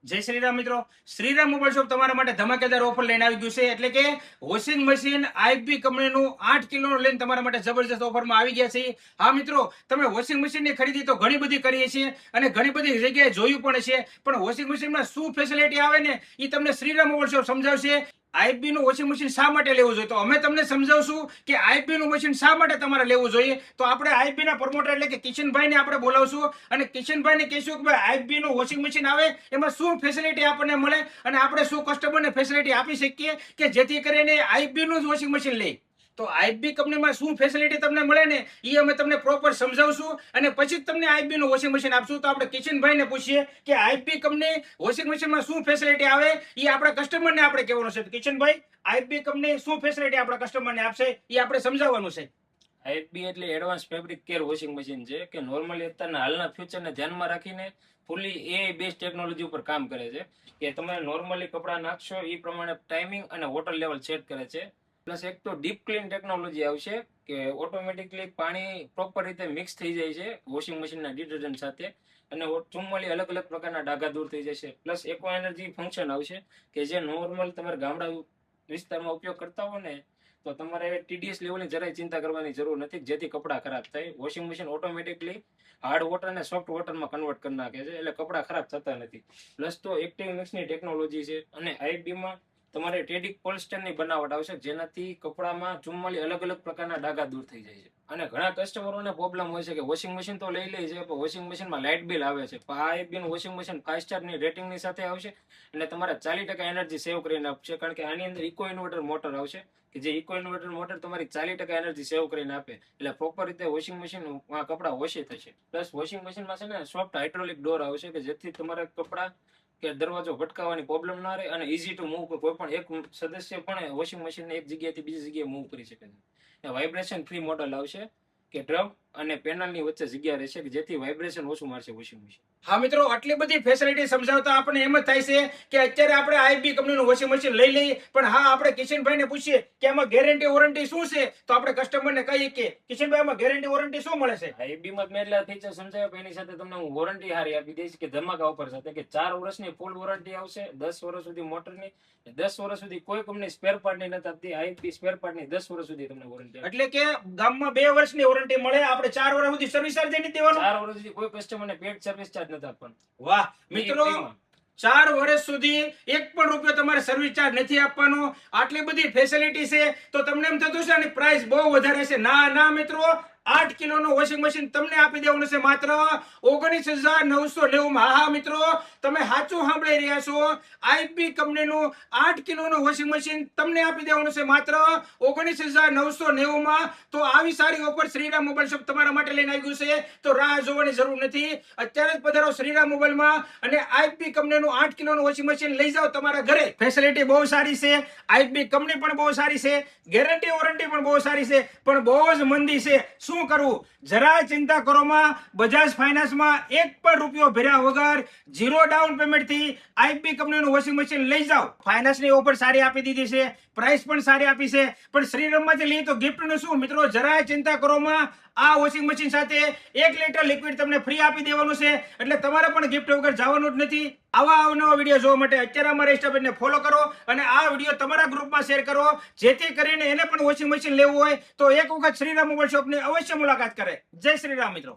જય શ્રીરામ મિત્રો, Shriram mobile shop તમારા માટે ધમાકેદાર ઓફર લઈને આવી ગયું છે. એટલે કે વોશિંગ મશીન આઈબી કંપનીનું 8 કિલોનું લઈને તમારા માટે જબરજસ્ત ઓફરમાં આવી ગયા છે. હા મિત્રો, તમે વોશિંગ મશીનની ખરીદી તો ઘણી બધી કરીએ છીએ અને ઘણી બધી જગ્યાએ જોયું પણ છે, પણ વોશિંગ મશીનમાં શું ફેસિલિટી આવે ને એ તમને શ્રીરામ મોબાઈલ શોપ સમજાવશે. આઈબી નું વોશિંગ મશીન શા માટે લેવું જોઈએ, તો અમે તમને સમજાવશું કે આઈબી નું મશીન શા માટે તમારે લેવું જોઈએ. તો આપણે આઈબી ના પ્રમોટર એટલે કે કિશનભાઈ ને આપણે બોલાવશું અને કિશનભાઈ ને કહીશું કે ભાઈ આઈબી નું વોશિંગ મશીન આવે એમાં શું ફેસિલિટી આપણને મળે અને આપણે શું કસ્ટમરને ફેસિલિટી આપી શકીએ કે જેથી કરીને આઈબી નું જ વોશિંગ મશીન લે. તો આઈબી કંપનીમાં શું ફેસિલિટી તમને મળે ને એ અમે તમને પ્રોપર સમજાવશું અને પછી જ તમને આઈબી નું વોશિંગ મશીન આપશું. તો આપણે કિશનભાઈને પૂછીએ કે આઈબી કંપની વોશિંગ મશીનમાં શું ફેસિલિટી આવે એ આપણા કસ્ટમરને આપણે કહેવાનું છે. કિશનભાઈ, આઈબી કંપની શું ફેસિલિટી આપણા કસ્ટમરને આપશે એ આપણે સમજાવવાનું છે. આઈએફબી એટલે advance fabric care washing machine છે કે નોર્મલી અત્યારના હાલના ફ્યુચરને ધ્યાનમાં રાખીને ફૂલી એ બેઝ ટેકનોલોજી ઉપર કામ કરે છે કે તમે નોર્મલી કપડાં નાખશો એ પ્રમાણે ટાઈમિંગ અને વોટર લેવલ સેટ કરે છે. પ્લસ એક તો ડીપ ક્લીન ટેકનોલોજી આવશે કે ઓટોમેટિકલી પાણી પ્રોપર રીતે મિક્સ થઈ જાય છે વોશિંગ મશીનના ડિટર્જન્ટ સાથે અને 44 અલગ અલગ પ્રકારના ડાઘા દૂર થઈ જશે. પ્લસ એકો એનર્જી ફંક્શન આવશે કે જે નોર્મલ તમારે ગામડા વિસ્તારમાં ઉપયોગ કરતા હો ને તો તમારે ટીડીએસ લેવલની જરાય ચિંતા કરવાની જરૂર નથી જેથી કપડાં ખરાબ થાય. Washing machine automatically hard water અને સોફ્ટ વોટરમાં કન્વર્ટ કરી નાખે છે એટલે કપડાં ખરાબ થતા નથી. પ્લસ તો એક્ટિવ મિક્સની ટેકનોલોજી છે અને આઈબીમાં તમારે ટેડિક પોલિસ્ટરની બનાવટ આવશે જેનાથી કપડામાં 44 અલગ અલગ પ્રકારના ડાઘા દૂર થઈ જાય છે. અને ઘણા કસ્ટમરોને પ્રોબ્લેમ હોય છે કે વોશિંગ મશીન તો લઈ લે છે પણ વોશિંગ મશીનમાં લાઇટ બિલ આવે છે. પણ આ આઈબીનું વોશિંગ મશીન 5 સ્ટારની રેટિંગની સાથે આવશે અને તમારે 40% એનર્જી સેવ કરીને આપશે કારણ કે આની અંદર ઇકો ઇન્વર્ટર મોટર આવશે કે જે ઇકો ઇન્વર્ટર મોટર તમારી 40% એનર્જી સેવ કરીને આપે એટલે પ્રોપર રીતે વોશિંગ મશીન કપડાં વોશી થશે. પ્લસ વોશિંગ મશીનમાં છે ને સોફ્ટ હાઇડ્રોલિક ડોર આવશે કે જેથી તમારા કપડાં કે દરવાજો ભટકાવવાની પ્રોબ્લેમ ના રહે અને ઈઝી ટુ મૂવ કોઈ પણ એક સદસ્ય પણ વોશિંગ મશીનને એક જગ્યાએથી બીજી જગ્યાએ મૂવ કરી શકે છે. વાઇબ્રેશન ફ્રી મોડલ આવશે કે ડ્રમ અને પેનલની વચ્ચે જગ્યા રહેશે કે જેથી વાઇબ્રેશન ઓછું મારશે વોશિંગ મશીન. હા મિત્રો, આટલી બધી ફેસિલિટી સમજાવતા આપણે એમ જ થાય છે કે અત્યારે આપણે આઈબી કંપનીનું વોશિંગ મશીન લઈ લઈએ, પણ હા આપણે કિશનભાઈને પૂછીએ કે આમાં ગેરંટી વોરંટી શું છે તો આપણે કસ્ટમરને કહીએ કે કિશનભાઈ આમાં ગેરંટી વોરંટી શું મળે છે. આઈબીમાં મેં એટલા ફીચર સમજાવ્યા પણ એની સાથે તમને હું વોરંટી હારી આપી દઈશ કે ધમાકા ઓફર સાથે કે 4 વર્ષની ફૂલ વોરંટી આવશે, 10 વર્ષ સુધી મોટરની, 10 વર્ષ સુધી કોઈ કંપની સ્પેર પાર્ટની નથી આપતી. આઈબી સ્પેર પાર્ટની 10 વર્ષ સુધી તમને વોરંટી એટલે કે ગામમાં 2 વર્ષની વોરંટી મળે, આપણે 4 વર્ષ સુધી સર્વિસ ચાર્જ નહીં દેવાનું. 4 વર્ષ સુધી કોઈ કસ્ટમરને પેડ સર્વિસ ચાર્જ નથી આપવાનો. વાહ મિત્રો, 4 વર્ષ સુધી 1 પણ રૂપિયો તમારે સર્વિસ ચાર્જ નથી આપવાનો. આટલી બધી ફેસિલિટી છે તો તમને એમ થતું છે આની પ્રાઇસ બહુ વધારે છે. ના ના મિત્રો, 8 કિલોનું વોશિંગ મશીન તમને આપી દેવાનું છે માત્ર 19,990 માં. હા મિત્રો, તમે સાચું સાંભળી રહ્યા છો. આઈબી કંપનીનું 8 કિલોનું વોશિંગ મશીન તમને આપી દેવાનું છે માત્ર 19,990 માં. તો આવી સારી ઓફર શ્રીરામ મોબાઈલ શોપ તમારા માટે લઈને આવ્યું છે તો રાહ જોવાની જરૂર નથી. અત્યારે જ પધારો શ્રીરામ મોબાઈલમાં અને આઈબી કંપનીનું 8 કિલોનું વોશિંગ મશીન લઈ જાઓ તમારા ઘરે. ફેસિલિટી બહુ સારી છે, આઈબી કંપની પણ બહુ સારી છે, ગેરંટી વોરંટી પણ બહુ સારી છે, પણ બહુ જ મંદી છે. શું કરવું, જરાય ચિંતા કરોમાં. બજાજ ફાઇનાન્સમાં 1 પણ રૂપિયો ભર્યા વગર 0 ડાઉન પેમેન્ટ થી આઈબી કંપનીનું વોશિંગ મશીન લઈ જાઓ. ફાઇનાન્સની ઓફર સારી આપી દીધી છે, પ્રાઇસ પણ સારી આપી છે, પણ શ્રીરામમાંથી લઈએ તો ગિફ્ટ નું શું મિત્રો, જરાય ચિંતા કરોમાં. આ વોશિંગ મશીન સાથે 1 લીટર લિક્વિડ તમને ફ્રી આપી દેવાનું છે એટલે તમારે પણ ગિફ્ટ વગર જવાનું જ નથી. આવા અવનવા વિડીયો જોવા માટે અત્યારે અમારા ઇન્સ્ટા પેજને ફોલો કરો અને આ વિડીયો તમારા ગ્રુપમાં શેર કરો જેથી કરીને એને પણ વોશિંગ મશીન લેવું હોય તો એક વખત શ્રીરામ મોબાઈલ શોપની અવશ્ય મુલાકાત કરે. જય શ્રીરામ મિત્રો.